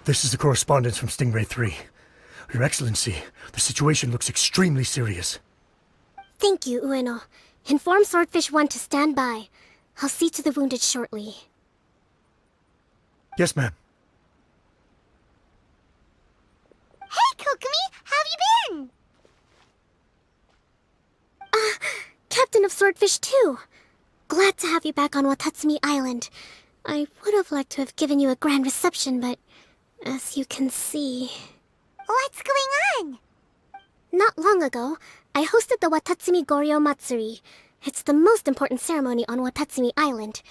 This is the correspondence from Stingray 3. Your Excellency, the situation looks extremely serious. Thank you, Ueno. Inform Swordfish 1 to stand by. I'll see to the wounded shortly. Yes, ma'am. Hey, Kokomi! How have you been? Captain of Swordfish 2. Glad to have you back on Watatsumi Island. I would have liked to have given you a grand reception, but as you can see... What's going on? Not long ago, I hosted the Watatsumi Goryo Matsuri. It's the most important ceremony on Watatsumi Island.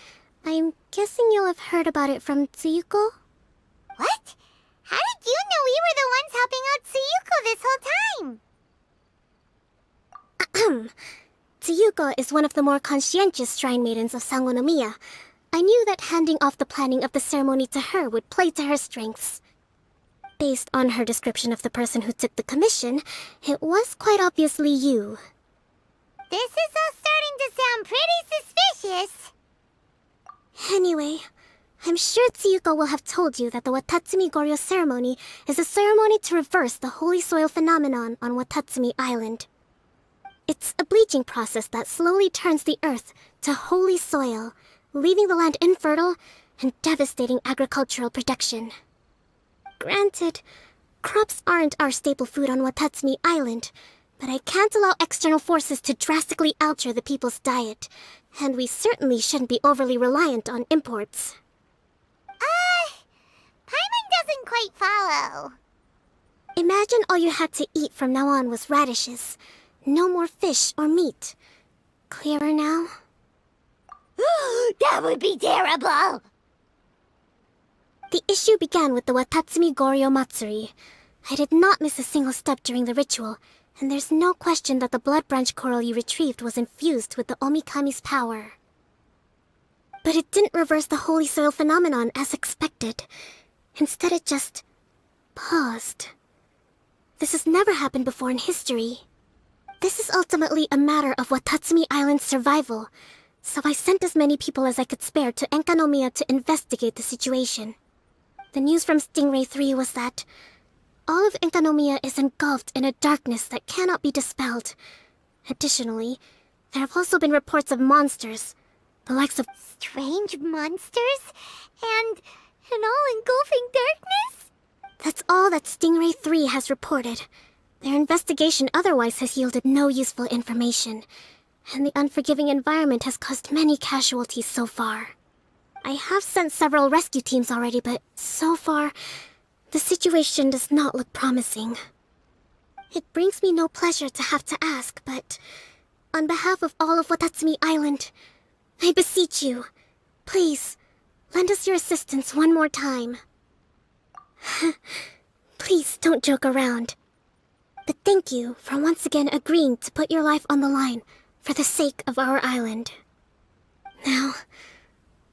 I'm guessing you'll have heard about it from Tsuyuko? What? How did you know we were the ones helping out Tsuyuko this whole time? Tsuyuko is one of the more conscientious shrine maidens of Sangonomiya. I knew that handing off the planning of the ceremony to her would play to her strengths. Based on her description of the person who took the commission, it was quite obviously you. This is all starting to sound pretty suspicious. Anyway, I'm sure Tsuyuko will have told you that the Watatsumi Goryo ceremony is a ceremony to reverse the holy soil phenomenon on Watatsumi Island. It's a bleaching process that slowly turns the earth to holy soil, leaving the land infertile and devastating agricultural production. Granted, crops aren't our staple food on Watatsumi Island, but I can't allow external forces to drastically alter the people's diet, and we certainly shouldn't be overly reliant on imports. Paimon doesn't quite follow. Imagine all you had to eat from now on was radishes. No more fish or meat. Clearer now? That would be terrible! The issue began with the Watatsumi Goryo Matsuri. I did not miss a single step during the ritual, and there's no question that the blood branch coral you retrieved was infused with the Omikami's power. But it didn't reverse the holy soil phenomenon as expected. Instead it just... paused. This has never happened before in history. This is ultimately a matter of Watatsumi Island's survival, so I sent as many people as I could spare to Enkanomiya to investigate the situation. The news from Stingray 3 was that all of Enkanomiya is engulfed in a darkness that cannot be dispelled. Additionally, there have also been reports of monsters, the likes of Strange monsters? And an all-engulfing darkness? That's all that Stingray 3 has reported. Their investigation otherwise has yielded no useful information, and the unforgiving environment has caused many casualties so far. I have sent several rescue teams already, but so far, the situation does not look promising. It brings me no pleasure to have to ask, but on behalf of all of Watatsumi Island, I beseech you, please, lend us your assistance one more time. Please don't joke around. But thank you for once again agreeing to put your life on the line for the sake of our island. Now,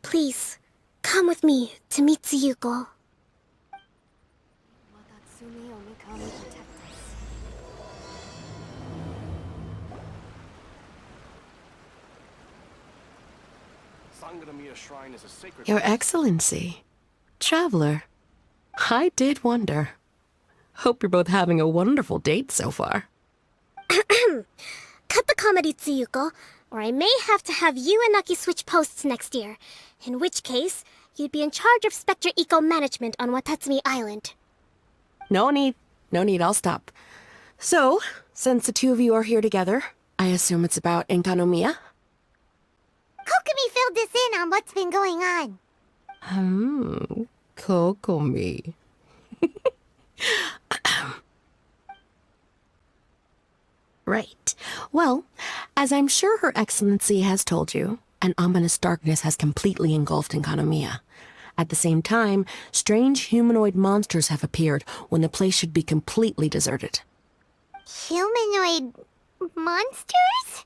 please, come with me to meet Tsuyuko. Your Excellency, Traveler, I did wonder. Hope you're both having a wonderful date so far. Cut the comedy, Tsuyuko, or I may have to have you and Naki switch posts next year, in which case, you'd be in charge of Spectre Eco Management on Watatsumi Island. No need, I'll stop. So, since the two of you are here together, I assume it's about Enkanomiya? Kokomi filled us in on what's been going on. Kokomi. Right. Well, as I'm sure Her Excellency has told you, an ominous darkness has completely engulfed Enkanomiya. At the same time, strange humanoid monsters have appeared when the place should be completely deserted. Humanoid monsters?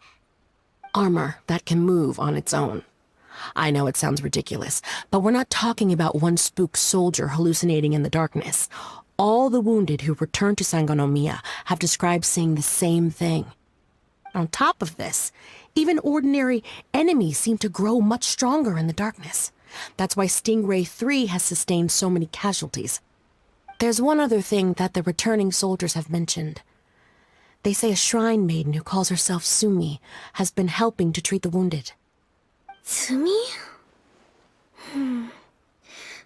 Armor that can move on its own. I know it sounds ridiculous, but we're not talking about one spooked soldier hallucinating in the darkness. All the wounded who returned to Sangonomiya have described seeing the same thing. On top of this, even ordinary enemies seem to grow much stronger in the darkness. That's why Stingray 3 has sustained so many casualties. There's one other thing that the returning soldiers have mentioned. They say a shrine maiden who calls herself Sumi has been helping to treat the wounded. Tsumi?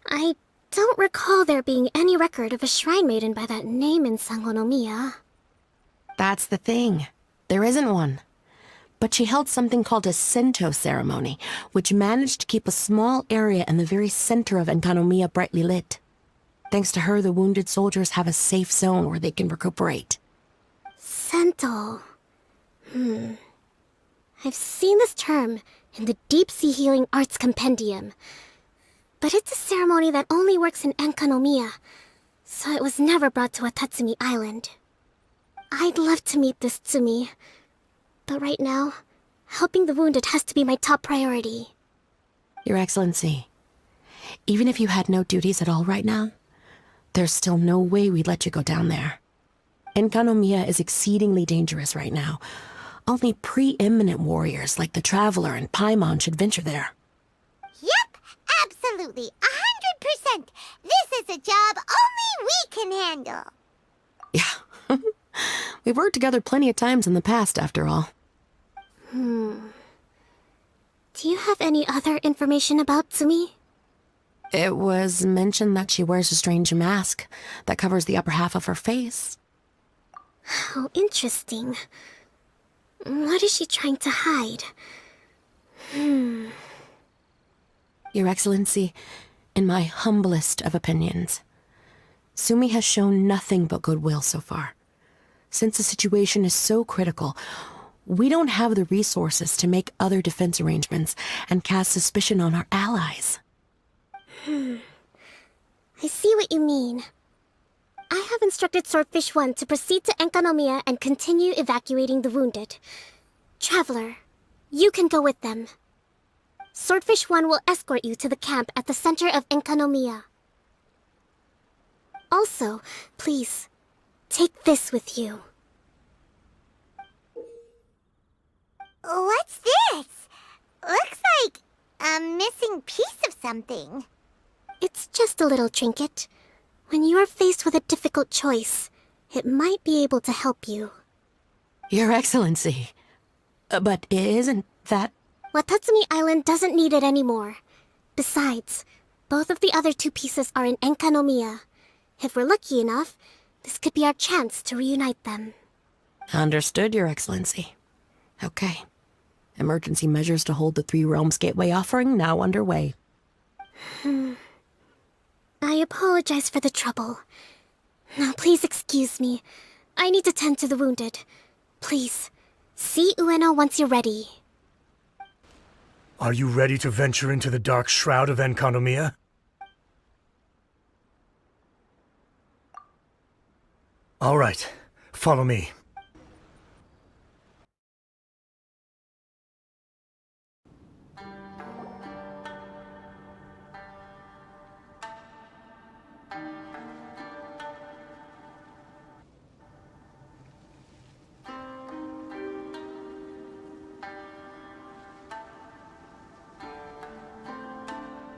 I don't recall there being any record of a shrine maiden by that name in Sangonomiya. That's the thing. There isn't one. But she held something called a Sento ceremony, which managed to keep a small area in the very center of Enkanomiya brightly lit. Thanks to her, the wounded soldiers have a safe zone where they can recuperate. Sento. I've seen this term in the Deep Sea Healing Arts Compendium. But it's a ceremony that only works in Enkanomiya, so it was never brought to Watatsumi Island. I'd love to meet this Tsumi, but right now, helping the wounded has to be my top priority. Your Excellency, even if you had no duties at all right now, there's still no way we'd let you go down there. Enkanomiya is exceedingly dangerous right now. Only preeminent warriors like the Traveler and Paimon should venture there. Yep, absolutely, 100%. This is a job only we can handle. Yeah. We've worked together plenty of times in the past, after all. Do you have any other information about Tsumi? It was mentioned that she wears a strange mask that covers the upper half of her face. How interesting. What is she trying to hide? Your Excellency, in my humblest of opinions, Sumi has shown nothing but goodwill so far. Since the situation is so critical, we don't have the resources to make other defense arrangements and cast suspicion on our allies. I see what you mean. I have instructed Swordfish 1 to proceed to Enkanomiya and continue evacuating the wounded. Traveler, you can go with them. Swordfish 1 will escort you to the camp at the center of Enkanomiya. Also, please, take this with you. What's this? Looks like a missing piece of something. It's just a little trinket. When you are faced with a difficult choice, it might be able to help you. Your Excellency, but isn't that... Watatsumi Island doesn't need it anymore. Besides, both of the other two pieces are in Enkanomiya. If we're lucky enough, this could be our chance to reunite them. Understood, Your Excellency. Okay. Emergency measures to hold the Three Realms Gateway offering now underway. I apologize for the trouble. Now, please excuse me. I need to tend to the wounded. Please, see Ueno once you're ready. Are you ready to venture into the dark shroud of Enkanomiya? All right, follow me.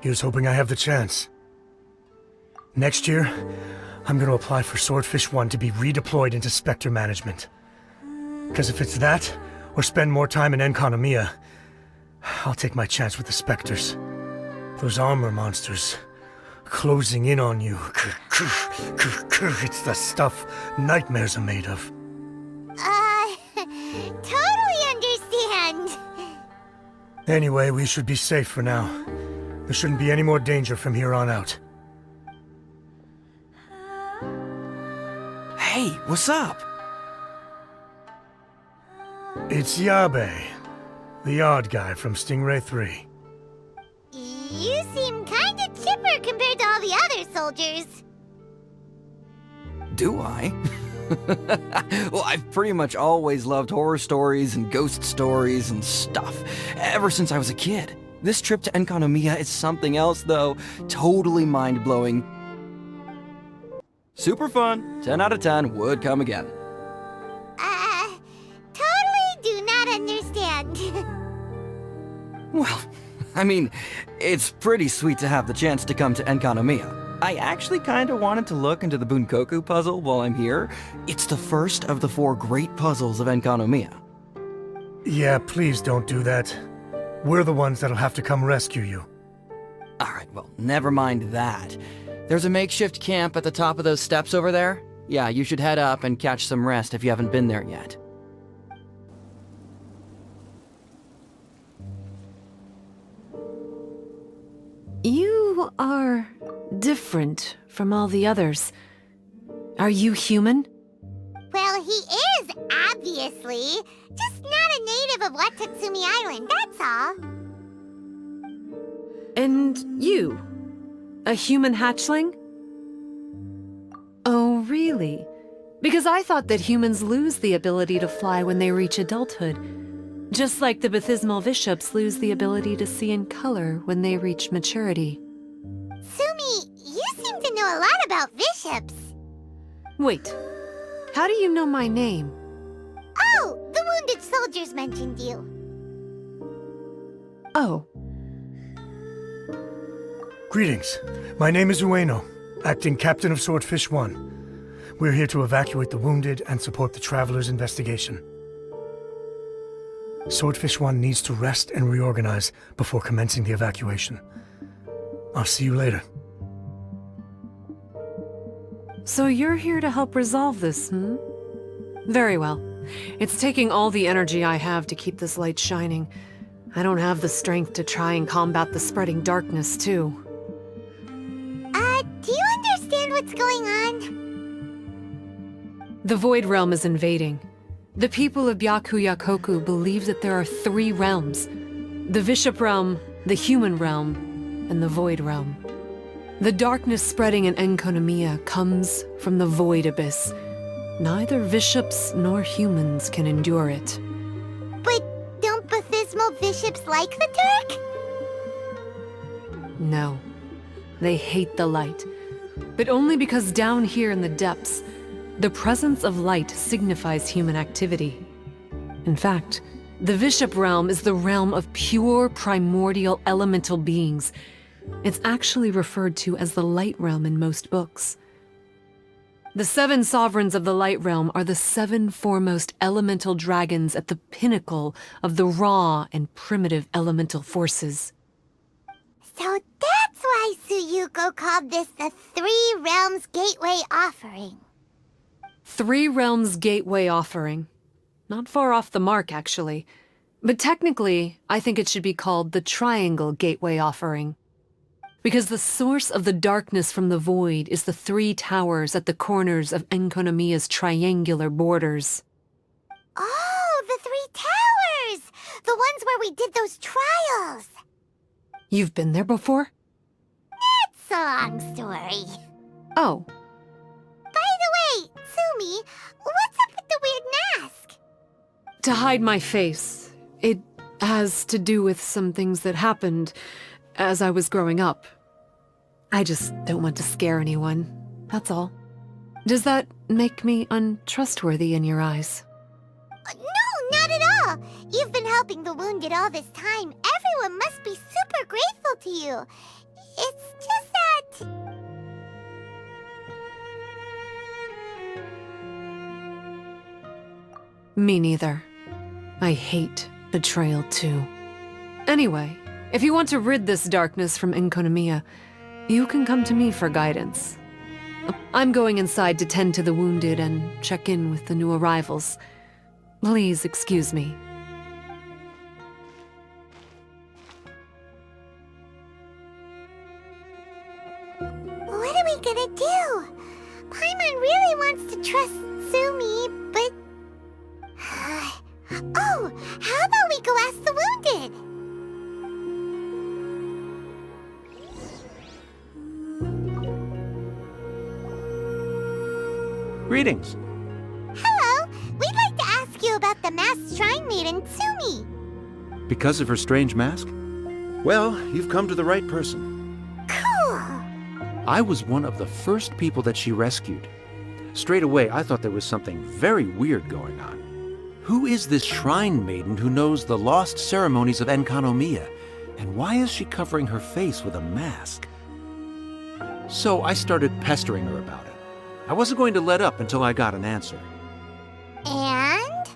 Here's hoping I have the chance. Next year, I'm gonna apply for Swordfish 1 to be redeployed into Spectre management. Because if it's that, or spend more time in Enkanomiya, I'll take my chance with the Spectres. Those armor monsters, closing in on you. It's the stuff nightmares are made of. Totally understand. Anyway, we should be safe for now. There shouldn't be any more danger from here on out. Hey, what's up? It's Yabe, the odd guy from Stingray 3. You seem kinda chipper compared to all the other soldiers. Do I? Well, I've pretty much always loved horror stories and ghost stories and stuff, ever since I was a kid. This trip to Enkanomiya is something else, though. Totally mind-blowing. Super fun. 10 out of 10 would come again. Totally do not understand. Well, I mean, it's pretty sweet to have the chance to come to Enkanomiya. I actually kinda wanted to look into the Bunkoku puzzle while I'm here. It's the first of the 4 great puzzles of Enkanomiya. Yeah, please don't do that. We're the ones that'll have to come rescue you. Alright, well, never mind that. There's a makeshift camp at the top of those steps over there. Yeah, you should head up and catch some rest if you haven't been there yet. You are different from all the others. Are you human? Well, he is, obviously. Just not a native of Watatsumi Island, that's all. And you? A human hatchling? Oh, really? Because I thought that humans lose the ability to fly when they reach adulthood. Just like the baptismal bishops lose the ability to see in color when they reach maturity. Sumi, you seem to know a lot about bishops. Wait, how do you know my name? Oh, the wounded soldiers mentioned you. Oh, Greetings. My name is Ueno, acting captain of Swordfish 1. We're here to evacuate the wounded and support the traveler's investigation. Swordfish 1 needs to rest and reorganize before commencing the evacuation. I'll see you later. so you're here to help resolve this, hmm? Very well. It's taking all the energy I have to keep this light shining. I don't have the strength to try and combat the spreading darkness, too. Do you understand what's going on? The Void Realm is invading. The people of Byakuyakoku believe that there are 3 realms. The Bishop Realm, the Human Realm, and the Void Realm. The darkness spreading in Enkanomiya comes from the Void Abyss. Neither bishops nor humans can endure it. But don't baptismal bishops like the dark? No. They hate the light. But only because down here in the depths, the presence of light signifies human activity. In fact, the Bishop Realm is the realm of pure primordial elemental beings. It's actually referred to as the Light Realm in most books. The 7 sovereigns of the Light Realm are the 7 foremost elemental dragons at the pinnacle of the raw and primitive elemental forces. So that's why Suyuko called this the 3 Realms Gateway Offering. 3 Realms Gateway Offering. Not far off the mark, actually. But technically, I think it should be called the Triangle Gateway Offering. Because the source of the darkness from the void is the 3 towers at the corners of Enkanomiya's triangular borders. Oh, the 3 towers! The ones where we did those trials! You've been there before? It's a long story. Oh, By the way, Sumi, what's up with the weird mask? to hide my face. It has to do with some things that happened as I was growing up. I just don't want to scare anyone, that's all. Does that make me untrustworthy in your eyes? No, not at all. You've been helping the wounded all this time. Everyone must be super grateful to you. It's just that... Me neither. I hate betrayal too. Anyway, if you want to rid this darkness from Enkanomiya, you can come to me for guidance. I'm going inside to tend to the wounded and check in with the new arrivals. Please excuse me. What are we gonna do? Paimon really wants to trust Sumi, but... Oh, how about we go ask the wounded? Greetings. Hello, we'd like to ask you about the masked shrine maiden, Sumi. Because of her strange mask? Well, you've come to the right person. Cool. I was one of the first people that she rescued. Straight away, I thought there was something very weird going on. Who is this shrine maiden who knows the lost ceremonies of Enkanomiya? And why is she covering her face with a mask? So I started pestering her about it. I wasn't going to let up until I got an answer. And?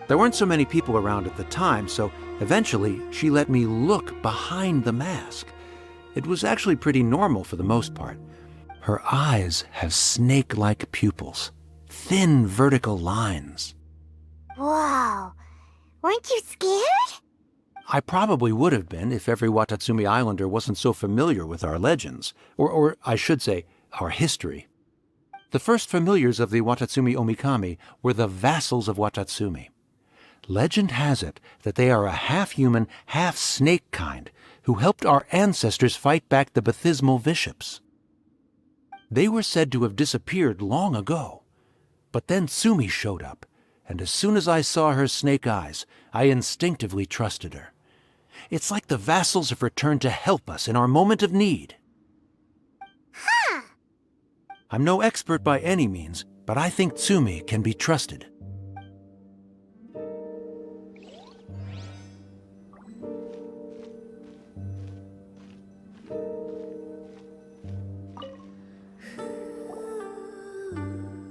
There weren't so many people around at the time, so eventually she let me look behind the mask. It was actually pretty normal for the most part. Her eyes have snake-like pupils, thin vertical lines. Whoa. Weren't you scared? I probably would have been if every Watatsumi Islander wasn't so familiar with our legends, or I should say, our history. The first familiars of the Watatsumi Omikami were the vassals of Watatsumi. Legend has it that they are a half-human, half-snake kind who helped our ancestors fight back the Bathismal Bishops. They were said to have disappeared long ago, but then Sumi showed up, and as soon as I saw her snake eyes, I instinctively trusted her. It's like the vassals have returned to help us in our moment of need. Huh. I'm no expert by any means, but I think Tsumi can be trusted.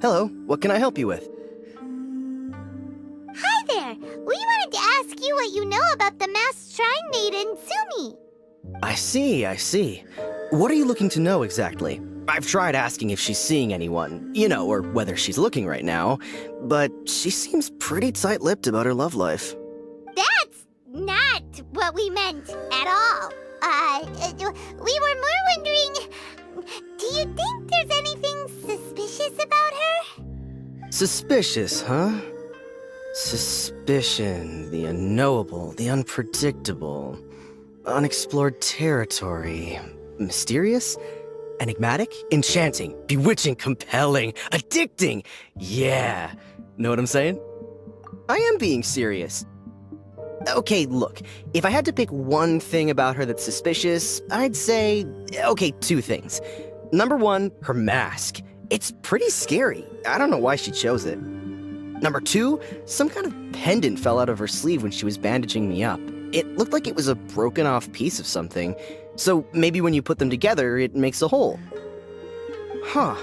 Hello, what can I help you with? Hi there. We wanted to ask you what you know about the masked shrine maiden, Sumi. I see. What are you looking to know exactly? I've tried asking if she's seeing anyone, or whether she's looking right now, but she seems pretty tight-lipped about her love life. That's not what we meant at all. We were more wondering, do you think there's anything suspicious about her? Suspicious, huh? Suspicion, the unknowable, the unpredictable, unexplored territory, mysterious, enigmatic, enchanting, bewitching, compelling, addicting. Yeah, know what I'm saying? I am being serious. Okay, look, if I had to pick one thing about her that's suspicious, I'd say, two things. Number one, her mask. It's pretty scary. I don't know why she chose it. Number two, some kind of pendant fell out of her sleeve when she was bandaging me up. It looked like it was a broken off piece of something. So maybe when you put them together, it makes a whole. Huh.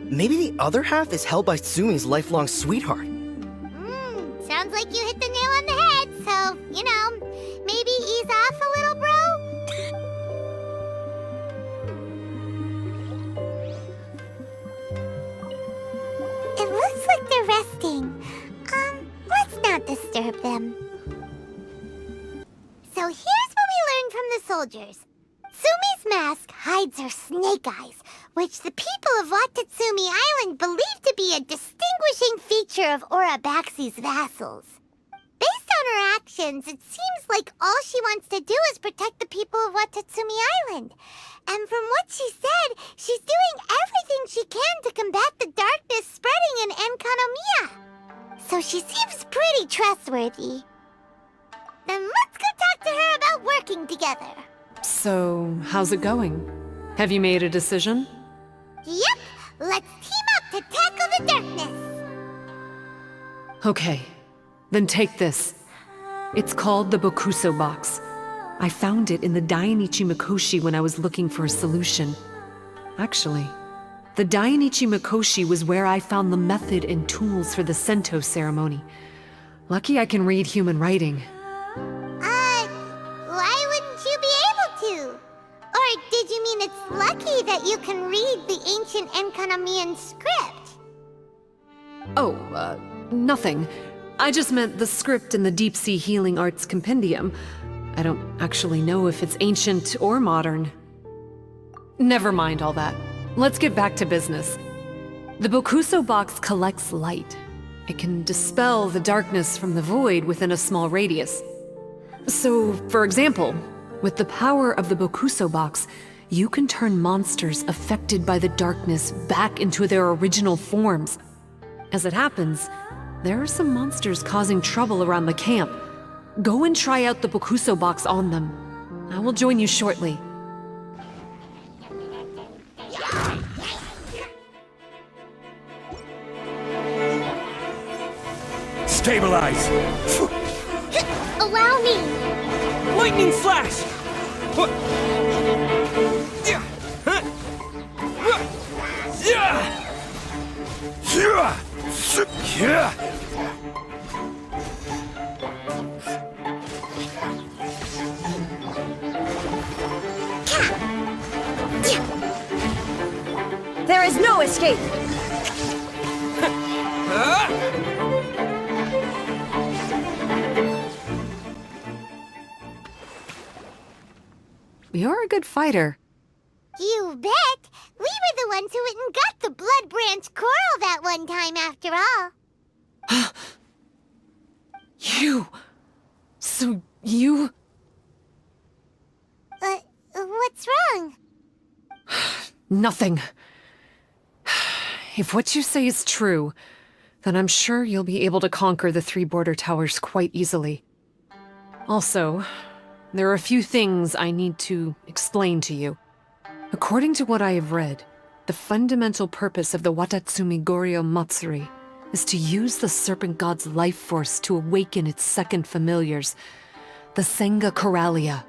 Maybe the other half is held by Tsumi's lifelong sweetheart. Sounds like you hit the nail on the head, so, maybe ease off a little, bro? It looks like they're resting. Let's not disturb them. So here's what we learned from the soldiers. Sumi's mask hides her snake eyes, which the people of Watatsumi Island believe to be a distinguishing feature of Orabaxi's vassals. Based on her actions, it seems like all she wants to do is protect the people of Watatsumi Island. And from what she said, she's doing everything she can to combat the darkness spreading in Enkanomiya. So she seems pretty trustworthy. Then let's go talk to her about working together. So, how's it going? Have you made a decision? Yep, let's team up to tackle the darkness. Okay, then take this. It's called the Bokuso box. I found it in the Dainichi Mikoshi when I was looking for a solution. Actually, the Dainichi Mikoshi was where I found the method and tools for the Sento ceremony. Lucky I can read human writing. Why wouldn't you be able to? Or did you mean it's lucky that you can read the ancient Enkanamian script? Oh, nothing. I just meant the script in the Deep Sea Healing Arts Compendium. I don't actually know if it's ancient or modern. Never mind all that. Let's get back to business. The Bokuso box collects light. It can dispel the darkness from the void within a small radius. So, for example, with the power of the Bokuso box, you can turn monsters affected by the darkness back into their original forms. As it happens, there are some monsters causing trouble around the camp. Go and try out the Bokuso box on them. I will join you shortly. Stabilize! Allow me! Lightning flash! There is no escape! You're a good fighter. You bet! We were the ones who went and got the Blood Branch Coral that one time, after all. You... So you... What's wrong? Nothing. If what you say is true, then I'm sure you'll be able to conquer the 3 border towers quite easily. Also, there are a few things I need to explain to you. According to what I have read, the fundamental purpose of the Watatsumi Goryo Matsuri is to use the Serpent God's life force to awaken its second familiars, the Senga Coralia.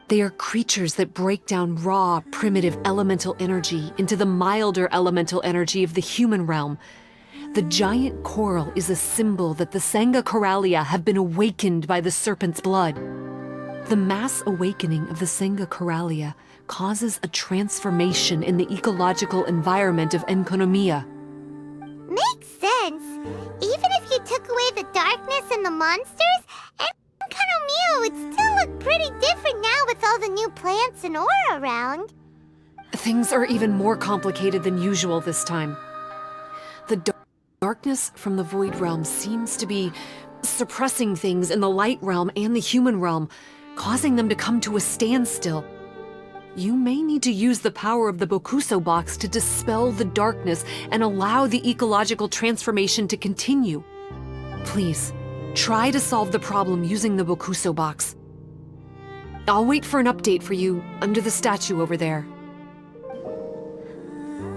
They are creatures that break down raw, primitive elemental energy into the milder elemental energy of the human realm. The giant coral is a symbol that the Senga Coralia have been awakened by the serpent's blood. The mass awakening of the Senga Coralia causes a transformation in the ecological environment of Enkonomiya. Makes sense. Even if you took away the darkness and the monsters, Enkonomiya would still look pretty different now with all the new plants and aura around. Things are even more complicated than usual this time. The darkness from the Void Realm seems to be suppressing things in the Light Realm and the human realm, causing them to come to a standstill. You may need to use the power of the Bokuso box to dispel the darkness and allow the ecological transformation to continue. Please, try to solve the problem using the Bokuso box. I'll wait for an update for you under the statue over there.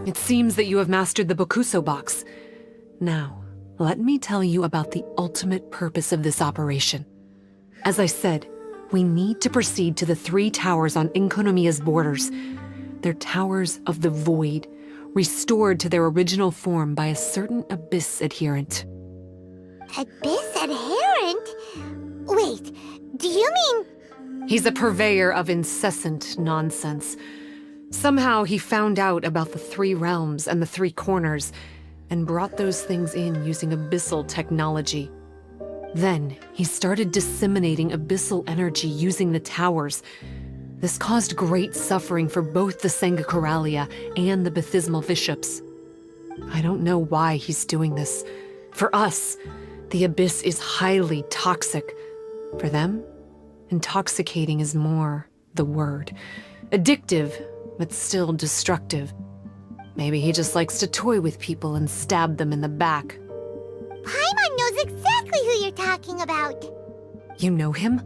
It seems that you have mastered the Bokuso box. Now, let me tell you about the ultimate purpose of this operation. As I said, we need to proceed to the 3 towers on Enkonomiya's borders. They're towers of the void, restored to their original form by a certain Abyss adherent. Abyss adherent? Wait, do you mean... He's a purveyor of incessant nonsense. Somehow he found out about the 3 realms and the 3 corners, and brought those things in using abyssal technology. Then, he started disseminating abyssal energy using the towers. This caused great suffering for both the Senga Coralia and the Baptismal Bishops. I don't know why he's doing this. For us, the Abyss is highly toxic. For them, intoxicating is more the word. Addictive, but still destructive. Maybe he just likes to toy with people and stab them in the back. Paimon knows exactly who you're talking about. You know him?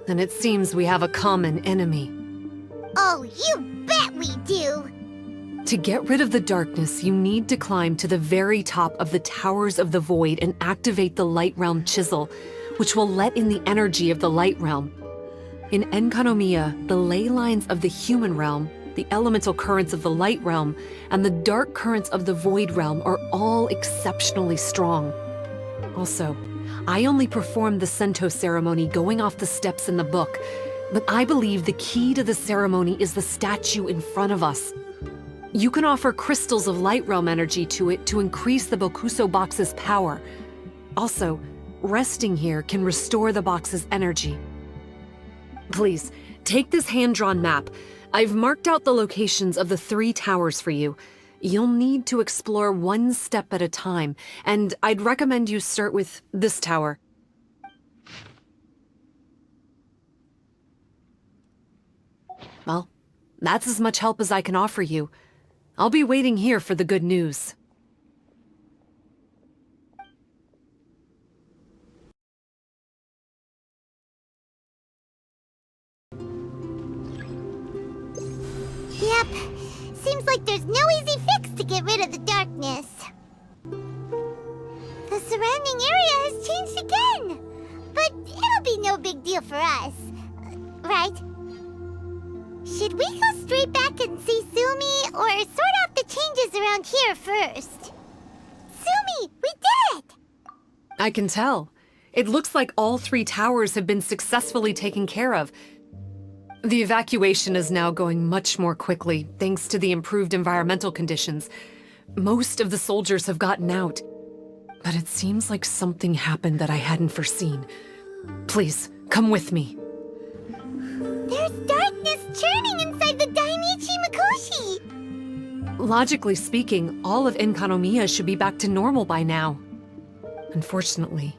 Then it seems we have a common enemy. Oh, you bet we do! To get rid of the darkness, you need to climb to the very top of the Towers of the Void and activate the Light Realm Chisel, which will let in the energy of the Light Realm. In Enkonomiya, the ley lines of the human realm, the elemental currents of the Light Realm, and the dark currents of the Void Realm are all exceptionally strong. Also, I only performed the Sento ceremony going off the steps in the book, but I believe the key to the ceremony is the statue in front of us. You can offer crystals of Light Realm energy to it to increase the Bokuso box's power. Also, resting here can restore the box's energy. Please, take this hand-drawn map. I've marked out the locations of the 3 towers for you. You'll need to explore one step at a time, and I'd recommend you start with this tower. Well, that's as much help as I can offer you. I'll be waiting here for the good news. Yep. Seems like there's no easy fix to get rid of the darkness. The surrounding area has changed again. But it'll be no big deal for us. Right? Should we go straight back and see Sumi, or sort I can tell. It looks like all 3 towers have been successfully taken care of. The evacuation is now going much more quickly, thanks to the improved environmental conditions. Most of the soldiers have gotten out. But it seems like something happened that I hadn't foreseen. Please, come with me. There's darkness churning inside the Dainichi Mikoshi! Logically speaking, all of Enkanomiya should be back to normal by now. Unfortunately,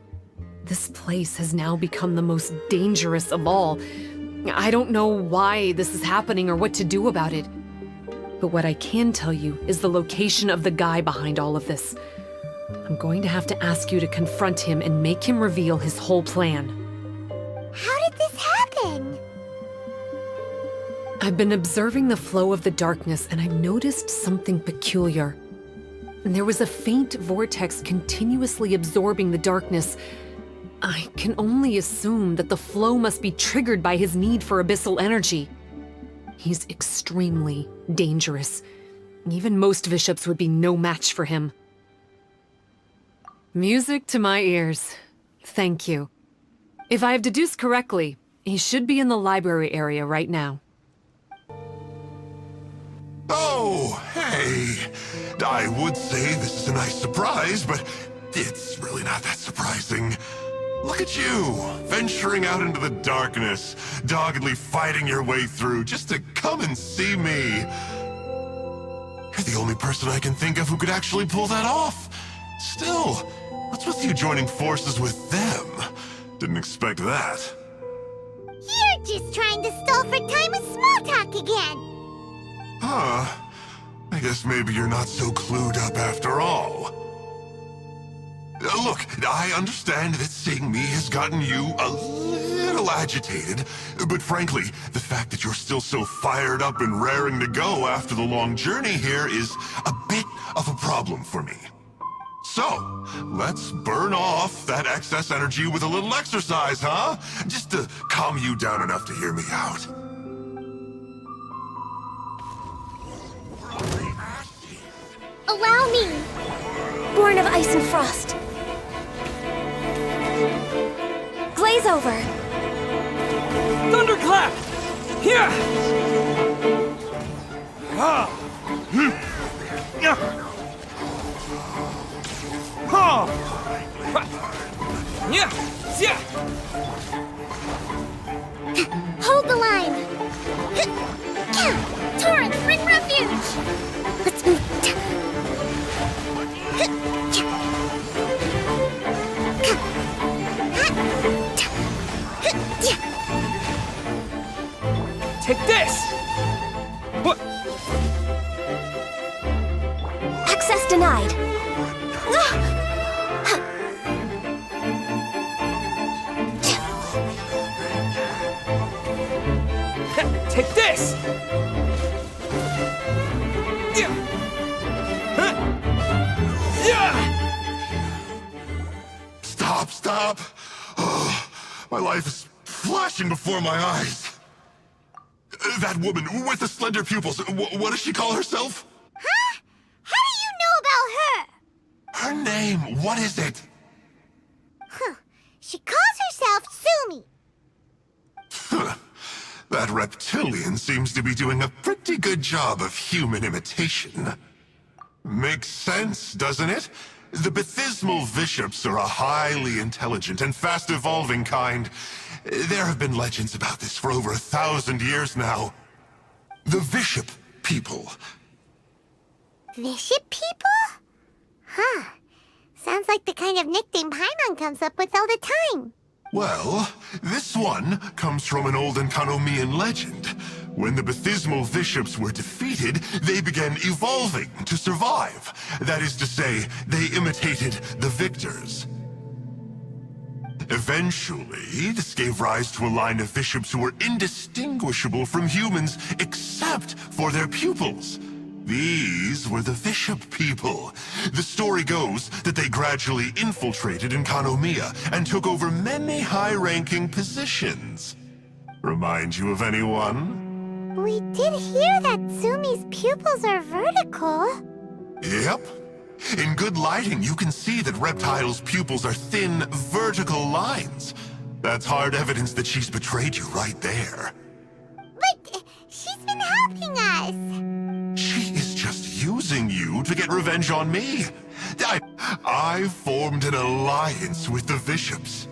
this place has now become the most dangerous of all. I don't know why this is happening or what to do about it. But what I can tell you is the location of the guy behind all of this. I'm going to have to ask you to confront him and make him reveal his whole plan. How did this happen? I've been observing the flow of the darkness, and I've noticed something peculiar. There was a faint vortex continuously absorbing the darkness. I can only assume that the flow must be triggered by his need for abyssal energy. He's extremely dangerous. Even most bishops would be no match for him. Music to my ears. Thank you. If I have deduced correctly, he should be in the library area right now. Oh, hey! I would say this is a nice surprise, but it's really not that surprising. Look at you, venturing out into the darkness, doggedly fighting your way through just to come and see me. You're the only person I can think of who could actually pull that off. Still, what's with you joining forces with them? Didn't expect that. You're just trying to stall for time with small talk again! Huh. I guess maybe you're not so clued up after all. Look, I understand that seeing me has gotten you a little agitated, but frankly, the fact that you're still so fired up and raring to go after the long journey here is a bit of a problem for me. So, let's burn off that excess energy with a little exercise, huh? Just to calm you down enough to hear me out. Allow me! Born of ice and frost. Glaze over! Thunderclap! Here! Hold the line! Torrent, bring refuge! Let's move. Take this! Access denied. Take this! Stop! Oh, my life is flashing before my eyes. That woman with the slender pupils, what does she call herself? Huh? How do you know about her? Her name, what is it? She calls herself Sumi. That reptilian seems to be doing a pretty good job of human imitation. Makes sense, doesn't it? The Baptismal Bishops are a highly intelligent and fast-evolving kind. There have been legends about this for over 1,000 years now. The Bishop people. Bishop people? Huh. Sounds like the kind of nickname Paimon comes up with all the time. Well, this one comes from an old Enkanomian legend. When the Baptismal Bishops were defeated, they began evolving to survive. That is to say, they imitated the victors. Eventually, this gave rise to a line of bishops who were indistinguishable from humans except for their pupils. These were the Bishop people. The story goes that they gradually infiltrated Enkanomiya and took over many high-ranking positions. Remind you of anyone? We did hear that Sumi's pupils are vertical. Yep. In good lighting, you can see that Reptile's pupils are thin, vertical lines. That's hard evidence that she's betrayed you right there. But she's been helping us. She is just using you to get revenge on me. I formed an alliance with the Bishops.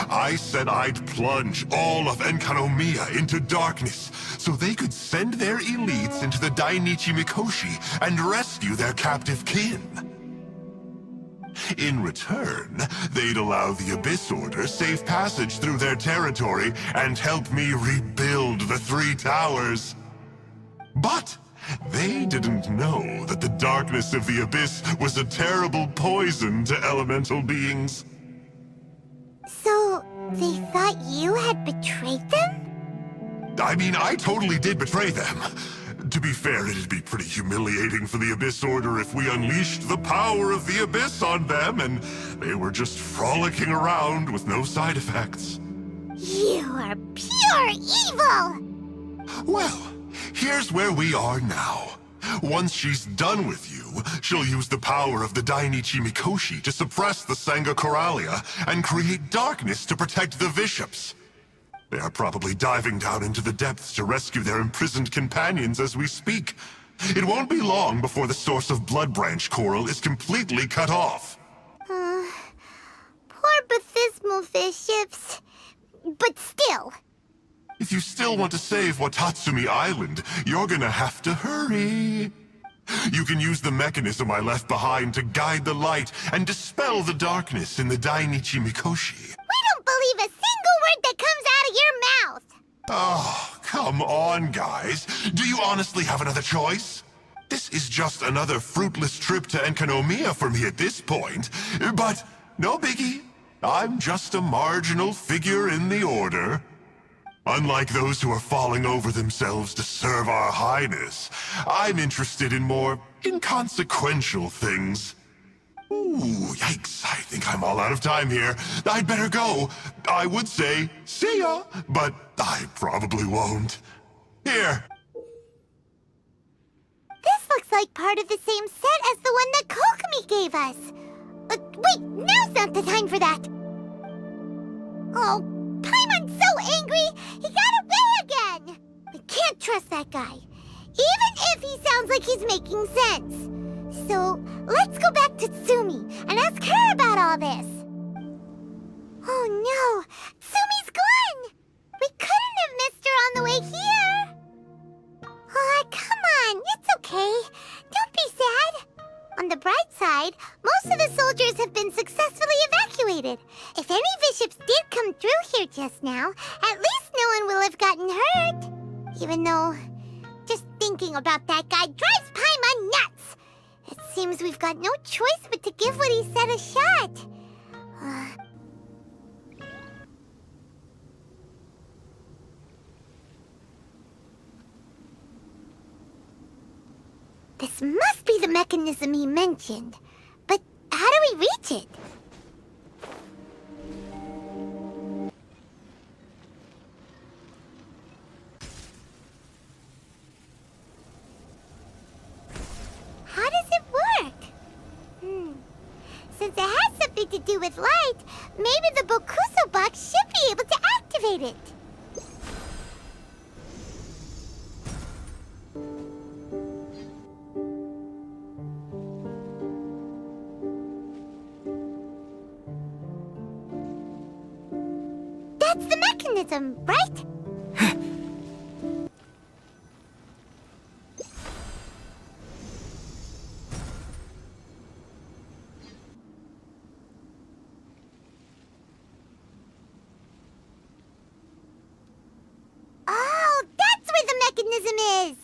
I said I'd plunge all of Enkanomiya into darkness so they could send their elites into the Dainichi Mikoshi and rescue their captive kin. In return, they'd allow the Abyss Order safe passage through their territory and help me rebuild the Three Towers. But they didn't know that the darkness of the Abyss was a terrible poison to elemental beings. So, they thought you had betrayed them? I mean, I totally did betray them. To be fair, it'd be pretty humiliating for the Abyss Order if we unleashed the power of the Abyss on them and they were just frolicking around with no side effects. You are pure evil! Well, here's where we are now. Once she's done with you, she'll use the power of the Dainichi Mikoshi to suppress the Sangha Coralia and create darkness to protect the Bishops. They are probably diving down into the depths to rescue their imprisoned companions as we speak. It won't be long before the source of Blood Branch Coral is completely cut off. Poor Bathismal Bishops. But still. If you still want to save Watatsumi Island, you're gonna have to hurry. You can use the mechanism I left behind to guide the light and dispel the darkness in the Dainichi Mikoshi. We don't believe a single word that comes out of your mouth! Oh, come on, guys. Do you honestly have another choice? This is just another fruitless trip to Enkanomiya for me at this point. But no biggie. I'm just a marginal figure in the Order. Unlike those who are falling over themselves to serve our Highness, I'm interested in more inconsequential things. Ooh, yikes. I think I'm all out of time here. I'd better go. I would say, see ya, but I probably won't. Here. This looks like part of the same set as the one that Kokomi gave us. Wait, now's not the time for that. Oh, Paimon's so angry, he got away again. We can't trust that guy, even if he sounds like he's making sense. So, let's go back to Tsumi and ask her about all this. Oh no, Tsumi's gone! We couldn't have missed her on the way here. Oh, come on, it's okay. Don't be sad. On the bright side, most of the soldiers have been successfully evacuated. If any bishops did come through here just now, at least no one will have gotten hurt. Even though, just thinking about that guy drives Paimon nuts. It seems we've got no choice but to give what he said a shot. This must be the mechanism he mentioned. But how do we reach it? How does it work? Since it has something to do with light, maybe the Bokuso box should be able to activate it. That's the mechanism, right? Oh, that's where the mechanism is!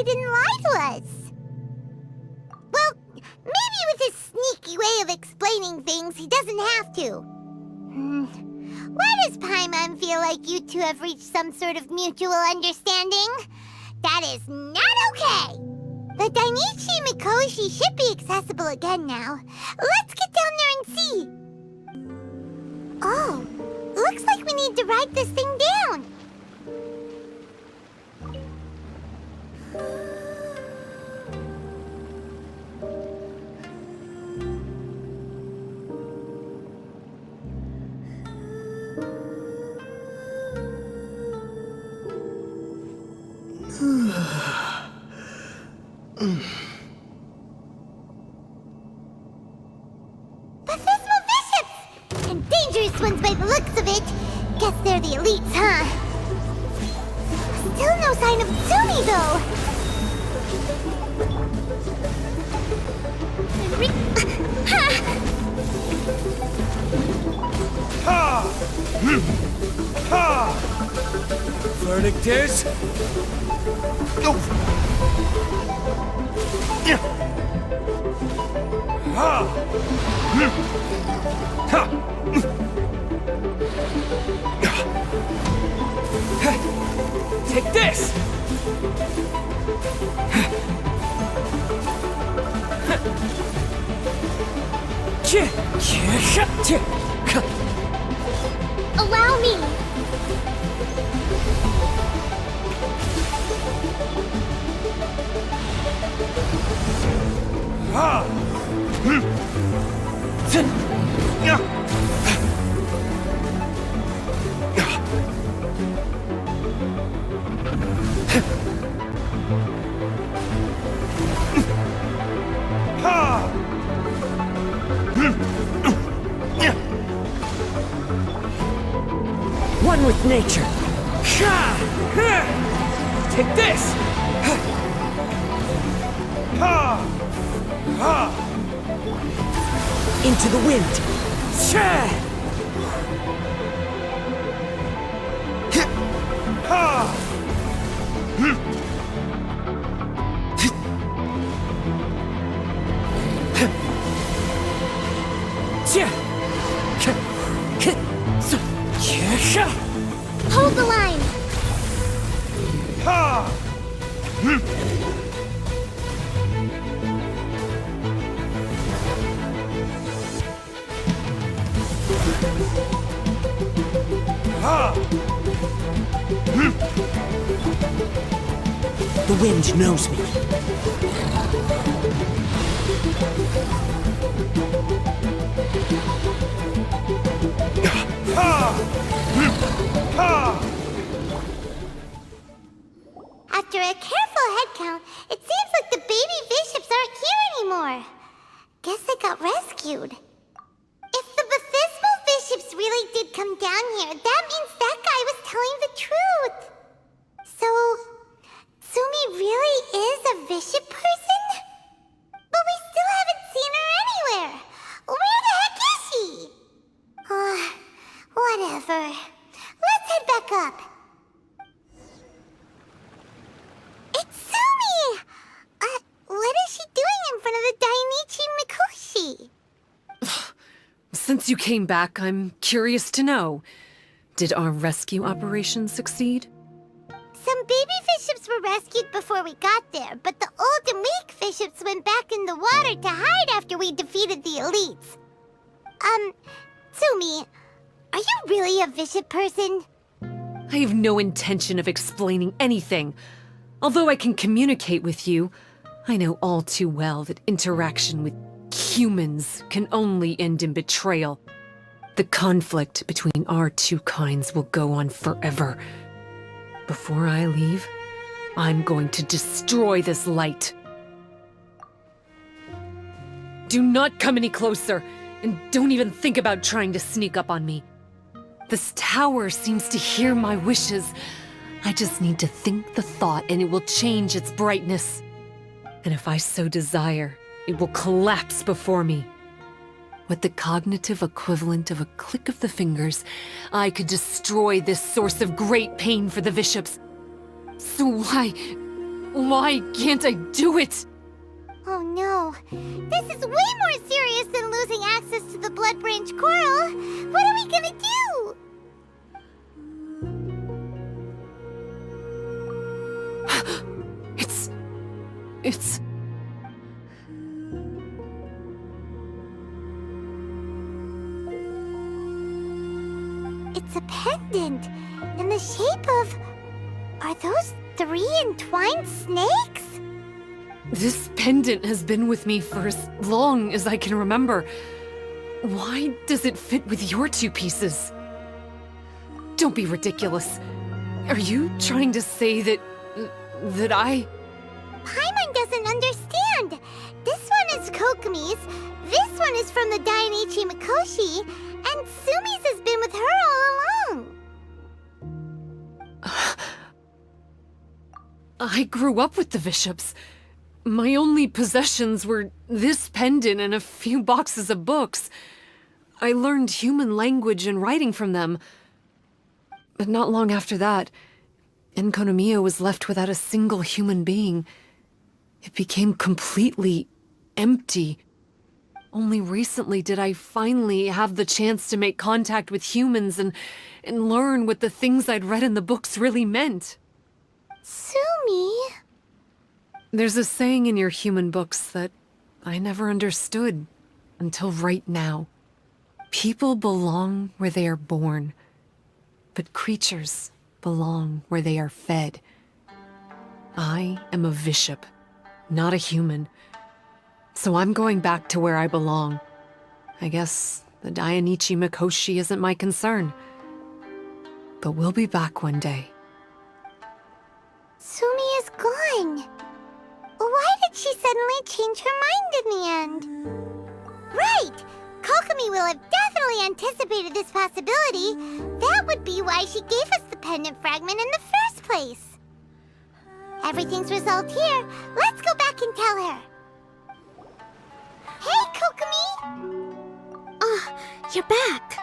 he didn't lie to us. Well, maybe with his sneaky way of explaining things, he doesn't have to. Why does Paimon feel like you two have reached some sort of mutual understanding? That is not okay! The Dainichi Mikoshi should be accessible again now. Let's get down there and see. Oh, looks like we need to write this thing down. Baptismal bishops! And dangerous ones by the looks of it. Guess they're the elites, huh? Still no sign of Tsumi, though. Verdict is... Take this! Allow me. One with nature. Take this! Into the wind. Hold the line! The wind knows me. After a careful head count, it seems like the baby bishops aren't here anymore. Guess they got rescued. If the Baptismal bishops really did come down here, that means that guy was telling the truth. So, Tsumi really is a bishop person? But we still haven't seen her anywhere. Where the heck is she? Whatever. Let's head back up. It's Tsumi! What is she doing in front of the Dainichi Mikoshi? Since you came back, I'm curious to know. Did our rescue operation succeed? Some baby bishops were rescued before we got there, but the old and weak bishops went back in the water to hide after we defeated the elites. Tsumi, are you really a bishop person? I have no intention of explaining anything. Although I can communicate with you, I know all too well that interaction with humans can only end in betrayal. The conflict between our two kinds will go on forever. Before I leave, I'm going to destroy this light. Do not come any closer, and don't even think about trying to sneak up on me. This tower seems to hear my wishes. I just need to think the thought and it will change its brightness. And if I so desire, it will collapse before me. With the cognitive equivalent of a click of the fingers, I could destroy this source of great pain for the bishops. So why Why can't I do it? Oh no. This is way more serious than losing access to the Blood Branch Coral. What are we gonna do? It's... It's a pendant in the shape of... Are those 3 entwined snakes? This pendant has been with me for as long as I can remember. Why does it fit with your 2 pieces? Don't be ridiculous. Are you trying to say that I... Paimon doesn't understand. This one is Kokomi's, this one is from the Dainichi Mikoshi, and Sumi's has been with her all along. I grew up with the Bishops. My only possessions were this pendant and a few boxes of books. I learned human language and writing from them. But not long after that, Enkanomiya was left without a single human being. It became completely empty. Only recently did I finally have the chance to make contact with humans and learn what the things I'd read in the books really meant. Sumi? There's a saying in your human books that I never understood until right now. People belong where they are born, but creatures belong where they are fed. I am a bishop, not a human. So I'm going back to where I belong. I guess the Dainichi Mikoshi isn't my concern. But we'll be back one day. Sumi is gone. Why did she suddenly change her mind in the end? Right! Kokomi will have definitely anticipated this possibility. That would be why she gave us the pendant fragment in the first place. Everything's resolved here. Let's go back and tell her. Hey, Kokomi! You're back.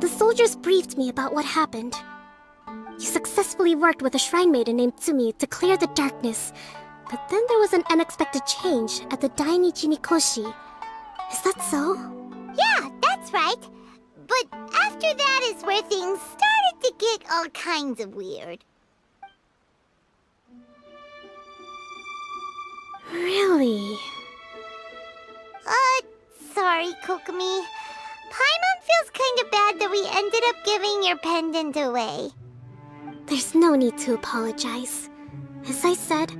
The soldiers briefed me about what happened. You successfully worked with a shrine maiden named Tsumi to clear the darkness, but then there was an unexpected change at the Dainichi Mikoshi. Is that so? Yeah, that's right. But after that is where things started to get all kinds of weird. Really? Sorry, Kokomi. Paimon feels kind of bad that we ended up giving your pendant away. There's no need to apologize. As I said,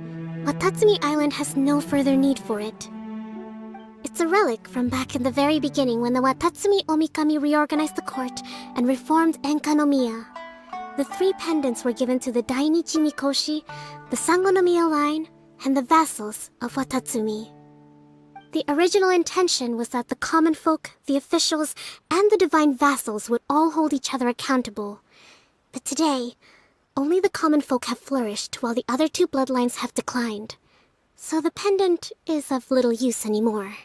Watatsumi Island has no further need for it. It's a relic from back in the very beginning when the Watatsumi Omikami reorganized the court and reformed Enkanomiya. The 3 pendants were given to the Dainichi Mikoshi, the Sangonomiya line, and the vassals of Watatsumi. The original intention was that the common folk, the officials, and the divine vassals would all hold each other accountable. But today, only the common folk have flourished while the other 2 bloodlines have declined. So the pendant is of little use anymore.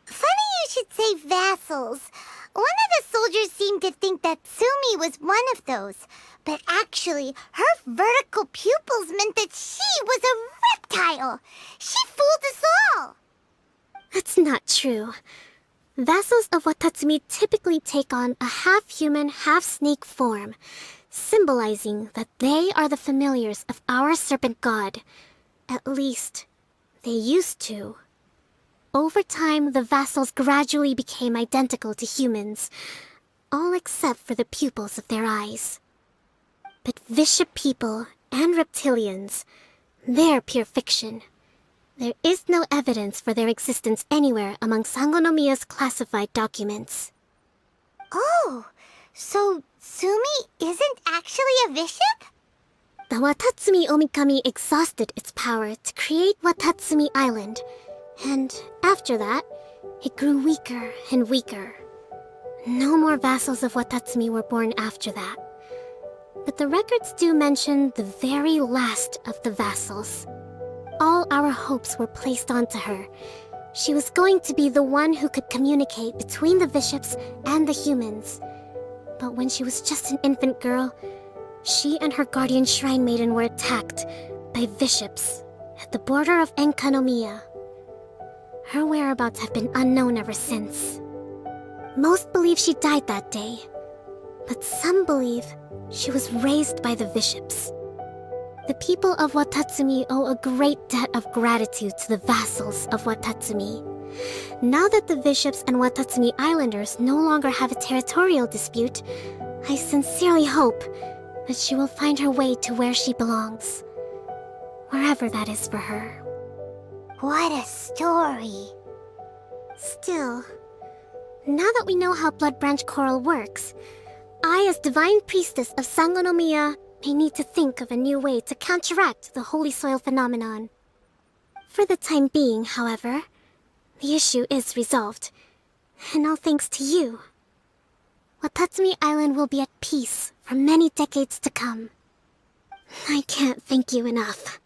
Funny you should say vassals. One of the soldiers seemed to think that Sumi was one of those. But actually, her vertical pupils meant that she was a reptile. She fooled us all. That's not true. Vassals of Watatsumi typically take on a half-human, half-snake form, symbolizing that they are the familiars of our serpent god. At least, they used to. Over time, the vassals gradually became identical to humans, all except for the pupils of their eyes. But bishop people and reptilians, they're pure fiction. There is no evidence for their existence anywhere among Sangonomiya's classified documents. Oh, so Sumi isn't actually a bishop? The Watatsumi Omikami exhausted its power to create Watatsumi Island, and after that, it grew weaker and weaker. No more vassals of Watatsumi were born after that. But the records do mention the very last of the vassals. All our hopes were placed onto her. She was going to be the one who could communicate between the bishops and the humans. But when she was just an infant girl, she and her guardian shrine maiden were attacked, by bishops at the border of Enkanomiya. Her whereabouts have been unknown ever since. Most believe she died that day, but some believe she was raised by the bishops. The people of Watatsumi owe a great debt of gratitude to the vassals of Watatsumi. Now that the bishops and Watatsumi Islanders no longer have a territorial dispute, I sincerely hope that she will find her way to where she belongs. Wherever that is for her. What a story. Still, now that we know how Blood Branch Coral works, I, as Divine Priestess of Sangonomiya, may need to think of a new way to counteract the Holy Soil phenomenon. For the time being, however, the issue is resolved, and all thanks to you. Watatsumi Island will be at peace for many decades to come. I can't thank you enough.